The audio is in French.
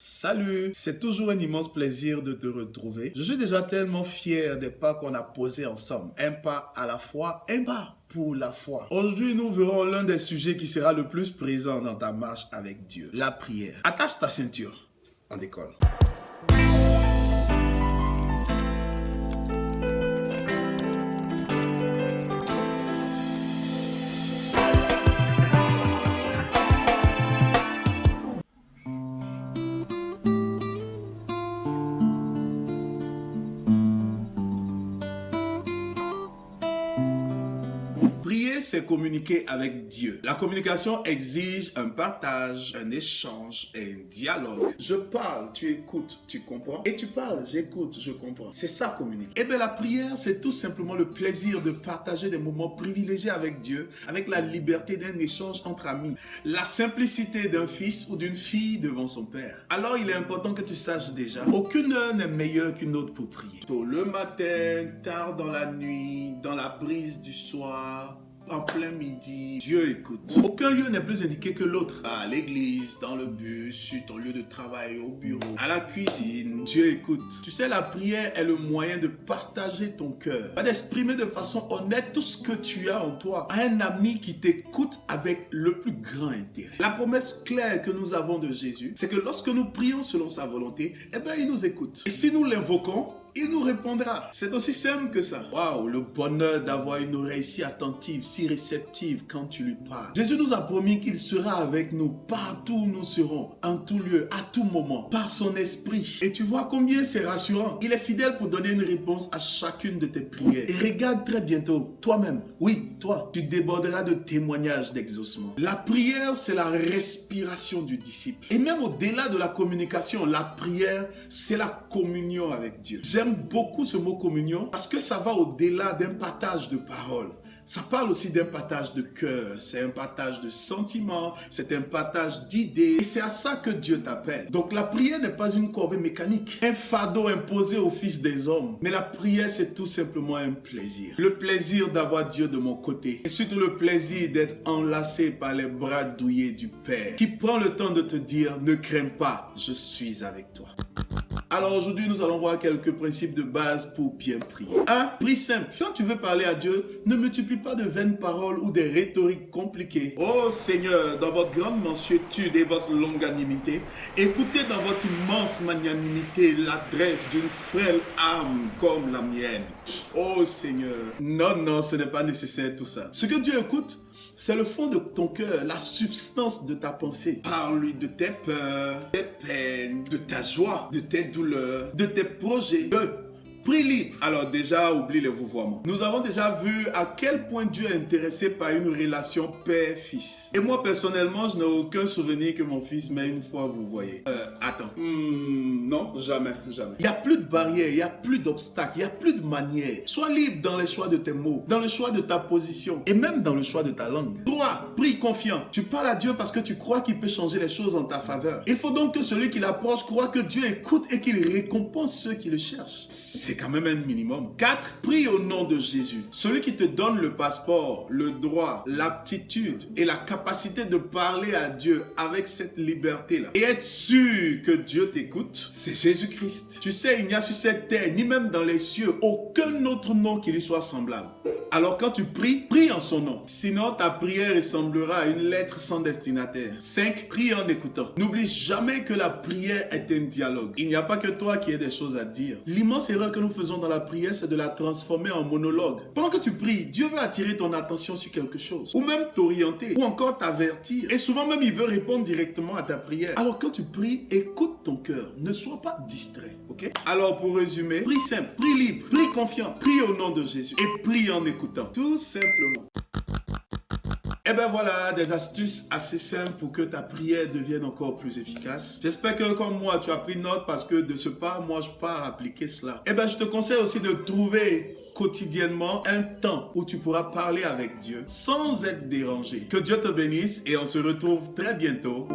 Salut, c'est toujours un immense plaisir de te retrouver. Je suis déjà tellement fier des pas qu'on a posés ensemble. Un pas à la fois, un pas pour la foi. Aujourd'hui, nous verrons l'un des sujets qui sera le plus présent dans ta marche avec Dieu, la prière. Attache ta ceinture, on décolle. Prier, c'est communiquer avec Dieu. La communication exige un partage, un échange et un dialogue. Je parle, tu écoutes, tu comprends. Et tu parles, j'écoute, je comprends. C'est ça communiquer. Eh bien, la prière, c'est tout simplement le plaisir de partager des moments privilégiés avec Dieu, avec la liberté d'un échange entre amis, la simplicité d'un fils ou d'une fille devant son père. Alors, il est important que tu saches déjà, aucune heure n'est meilleure qu'une autre pour prier. Tôt le matin, tard dans la nuit, dans la brise du soir, en plein midi, Dieu écoute. Aucun lieu n'est plus indiqué que l'autre. À l'église, dans le bus, sur ton lieu de travail, au bureau, à la cuisine, Dieu écoute. Tu sais, la prière est le moyen de partager ton cœur, d'exprimer de façon honnête tout ce que tu as en toi à un ami qui t'écoute avec le plus grand intérêt. La promesse claire que nous avons de Jésus, c'est que lorsque nous prions selon sa volonté, eh bien, il nous écoute. Et si nous l'invoquons, il nous répondra. C'est aussi simple que ça. Waouh, le bonheur d'avoir une oreille si attentive, si réceptive quand tu lui parles. Jésus nous a promis qu'il sera avec nous partout où nous serons, en tout lieu, à tout moment, par son esprit. Et tu vois combien c'est rassurant. Il est fidèle pour donner une réponse à chacune de tes prières. Et regarde très bientôt, toi-même, oui, toi, tu déborderas de témoignages d'exaucement. La prière, c'est la respiration du disciple. Et même au-delà de la communication, la prière, c'est la communion avec Dieu. J'aime beaucoup ce mot communion parce que ça va au-delà d'un partage de paroles. Ça parle aussi d'un partage de cœur, c'est un partage de sentiments, c'est un partage d'idées. Et c'est à ça que Dieu t'appelle. Donc la prière n'est pas une corvée mécanique, un fardeau imposé au Fils des hommes. Mais la prière, c'est tout simplement un plaisir. Le plaisir d'avoir Dieu de mon côté. Et surtout le plaisir d'être enlacé par les bras douillés du Père, qui prend le temps de te dire, ne crains pas, je suis avec toi. Alors aujourd'hui, nous allons voir quelques principes de base pour bien prier. 1. Prie simple. Quand tu veux parler à Dieu, ne multiplie pas de vaines paroles ou des rhétoriques compliquées. Oh Seigneur, dans votre grande mansuétude et votre longanimité, écoutez dans votre immense magnanimité l'adresse d'une frêle âme comme la mienne. Oh Seigneur. Non, ce n'est pas nécessaire tout ça. Ce que Dieu écoute, c'est le fond de ton cœur, la substance de ta pensée. Parle-lui de tes peurs, tes peines, de ta joie, de tes douleurs, de tes projets, prie libre. Alors déjà, oublie les vouvoiements. Nous avons déjà vu à quel point Dieu est intéressé par une relation père-fils. Et moi, personnellement, je n'ai aucun souvenir que mon fils m'ait une fois vouvoyé. Attends. Non, jamais. Il n'y a plus de barrières, il n'y a plus d'obstacles, il n'y a plus de manières. Sois libre dans les choix de tes mots, dans le choix de ta position et même dans le choix de ta langue. 3. Prie confiant. Tu parles à Dieu parce que tu crois qu'il peut changer les choses en ta faveur. Il faut donc que celui qui l'approche croit que Dieu écoute et qu'il récompense ceux qui le cherchent. C'est quand même un minimum. 4. Prie au nom de Jésus. Celui qui te donne le passeport, le droit, l'aptitude et la capacité de parler à Dieu avec cette liberté-là. Et être sûr que Dieu t'écoute, c'est Jésus-Christ. Tu sais, il n'y a sur cette terre, ni même dans les cieux, aucun autre nom qui lui soit semblable. Alors quand tu pries, prie en son nom. Sinon, ta prière ressemblera à une lettre sans destinataire. 5. Prie en écoutant. N'oublie jamais que la prière est un dialogue. Il n'y a pas que toi qui aies des choses à dire. L'immense erreur que nous faisons dans la prière, c'est de la transformer en monologue. Pendant que tu pries, Dieu veut attirer ton attention sur quelque chose. Ou même t'orienter. Ou encore t'avertir. Et souvent même, il veut répondre directement à ta prière. Alors quand tu pries, écoute ton cœur. Ne sois pas distrait. Ok? Alors pour résumer, prie simple, prie libre, prie confiant, prie au nom de Jésus. Et prie en écoutant. Tout simplement. Et ben voilà, des astuces assez simples pour que ta prière devienne encore plus efficace. J'espère que comme moi, tu as pris note parce que de ce pas, moi je pars appliquer cela. Et ben je te conseille aussi de trouver quotidiennement un temps où tu pourras parler avec Dieu sans être dérangé. Que Dieu te bénisse et on se retrouve très bientôt